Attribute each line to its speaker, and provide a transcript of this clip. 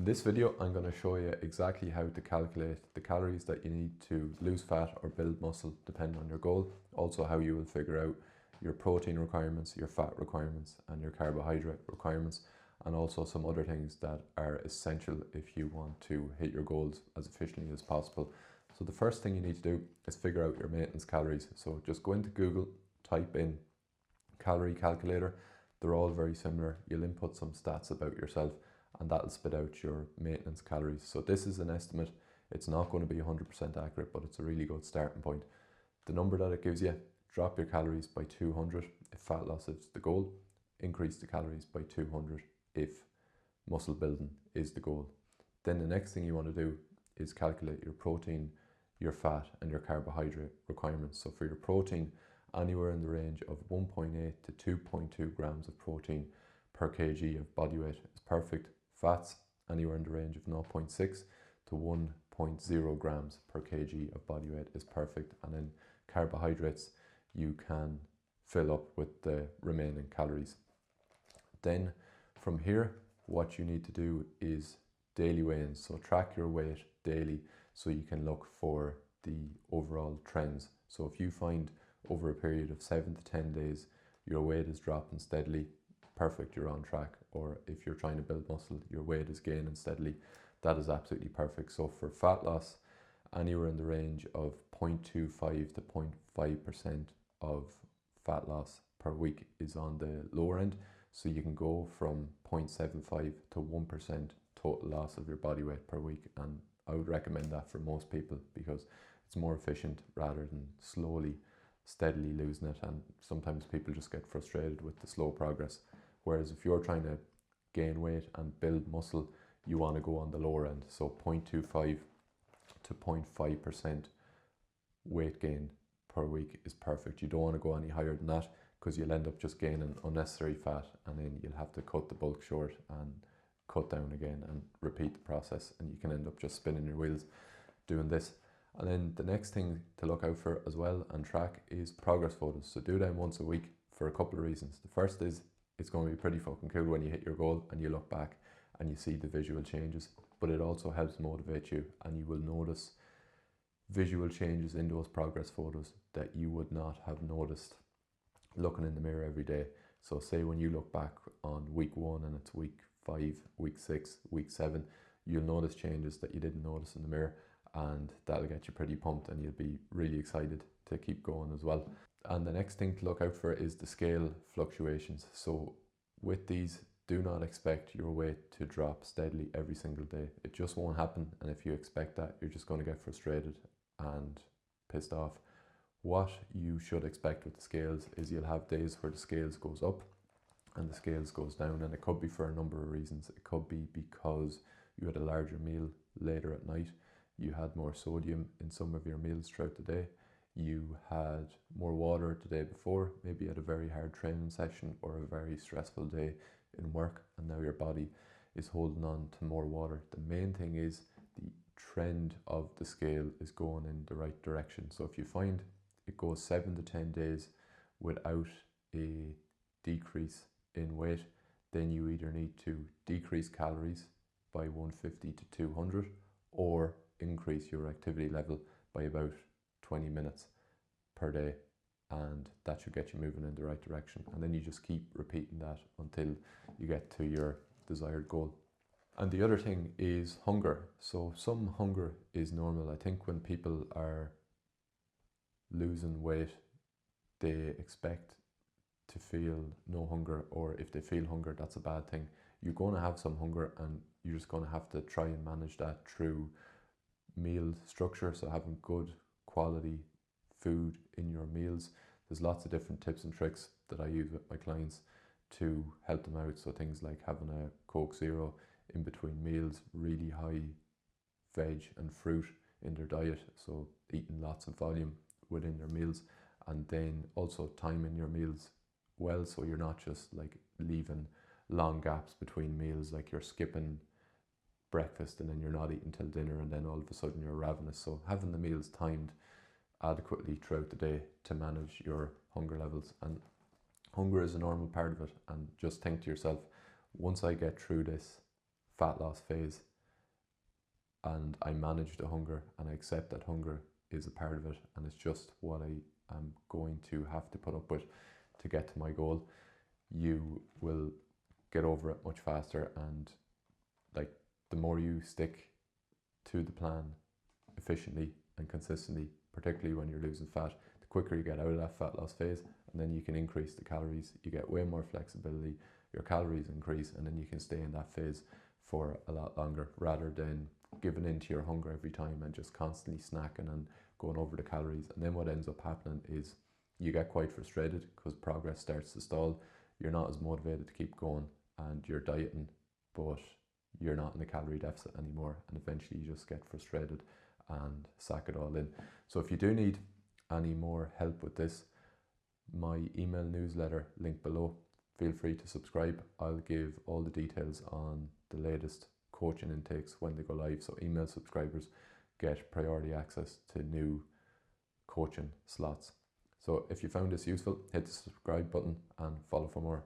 Speaker 1: In this video, I'm going to show you exactly how to calculate the calories that you need to lose fat or build muscle depending on your goal. Also how you will figure out your protein requirements, your fat requirements and your carbohydrate requirements, and also some other things that are essential if you want to hit your goals as efficiently as possible. So the first thing you need to do is figure out your maintenance calories. So just go into Google, type in calorie calculator. They're all very similar. You'll input some stats about yourself and that'll spit out your maintenance calories. So this is an estimate. It's not going to be 100% accurate, but it's a really good starting point. The number that it gives you, drop your calories by 200 if fat loss is the goal. Increase the calories by 200 if muscle building is the goal. Then the next thing you want to do is calculate your protein, your fat and your carbohydrate requirements. So for your protein, anywhere in the range of 1.8 to 2.2 grams of protein per kg of body weight is perfect. Fats, anywhere in the range of 0.6 to 1.0 grams per kg of body weight is perfect. And then carbohydrates, you can fill up with the remaining calories. Then from here, what you need to do is daily weigh-ins. So track your weight daily so you can look for the overall trends. So if you find over a period of 7 to 10 days, your weight is dropping steadily, perfect, you're on track. Or if you're trying to build muscle, your weight is gaining steadily, that is absolutely perfect. So for fat loss, anywhere in the range of 0.25 to 0.5% of fat loss per week is on the lower end. So you can go from 0.75 to 1% total loss of your body weight per week. And I would recommend that for most people because it's more efficient rather than slowly, steadily losing it. And sometimes people just get frustrated with the slow progress. Whereas if you're trying to gain weight and build muscle, you want to go on the lower end. So 0.25 to 0.5% weight gain per week is perfect. You don't want to go any higher than that because you'll end up just gaining unnecessary fat and then you'll have to cut the bulk short and cut down again and repeat the process, and you can end up just spinning your wheels doing this. And then the next thing to look out for as well and track is progress photos. So do them once a week for a couple of reasons. The first is it's going to be pretty fucking cool when you hit your goal and you look back and you see the visual changes, but it also helps motivate you and you will notice visual changes in those progress photos that you would not have noticed looking in the mirror every day. So say when you look back on week 1 and it's week 5, week 6, week 7, you'll notice changes that you didn't notice in the mirror, and that'll get you pretty pumped and you'll be really excited to keep going as well. And the next thing to look out for is the scale fluctuations. So with these, do not expect your weight to drop steadily every single day. It just won't happen, and if you expect that, you're just going to get frustrated and pissed off. What you should expect with the scales is you'll have days where the scales goes up and the scales goes down, and it could be for a number of reasons. It could be because you had a larger meal later at night, you had more sodium in some of your meals throughout the day, you had more water the day before, maybe you had a very hard training session or a very stressful day in work, and now your body is holding on to more water. The main thing is the trend of the scale is going in the right direction. So if you find it goes 7 to 10 days without a decrease in weight, then you either need to decrease calories by 150 to 200 or increase your activity level by about 20 minutes per day, and that should get you moving in the right direction. And then you just keep repeating that until you get to your desired goal. And the other thing is hunger. So some hunger is normal. I think when people are losing weight, they expect to feel no hunger, or if they feel hunger, that's a bad thing. You're going to have some hunger and you're just going to have to try and manage that through meal structure. So having good quality food in your meals. There's lots of different tips and tricks that I use with my clients to help them out. So things like having a Coke Zero in between meals, really high veg and fruit in their diet, so eating lots of volume within their meals, and then also timing your meals well, so you're not just like leaving long gaps between meals, like you're skipping breakfast and then you're not eating till dinner and then all of a sudden you're ravenous. So having the meals timed adequately throughout the day to manage your hunger levels. And hunger is a normal part of it, and just think to yourself, once I get through this fat loss phase, and I manage the hunger and I accept that hunger is a part of it and it's just what I am going to have to put up with to get to my goal, you will get over it much faster. And like, the more you stick to the plan efficiently and consistently, particularly when you're losing fat, the quicker you get out of that fat loss phase, and then you can increase the calories, you get way more flexibility, your calories increase, and then you can stay in that phase for a lot longer, rather than giving in to your hunger every time and just constantly snacking and going over the calories. And then what ends up happening is you get quite frustrated because progress starts to stall. You're not as motivated to keep going, and you're dieting, but you're not in a calorie deficit anymore, and eventually you just get frustrated and sack it all in. So if you do need any more help with this, my email newsletter, link below, feel free to subscribe. I'll give all the details on the latest coaching intakes when they go live, so email subscribers get priority access to new coaching slots. So if you found this useful, hit the subscribe button and follow for more.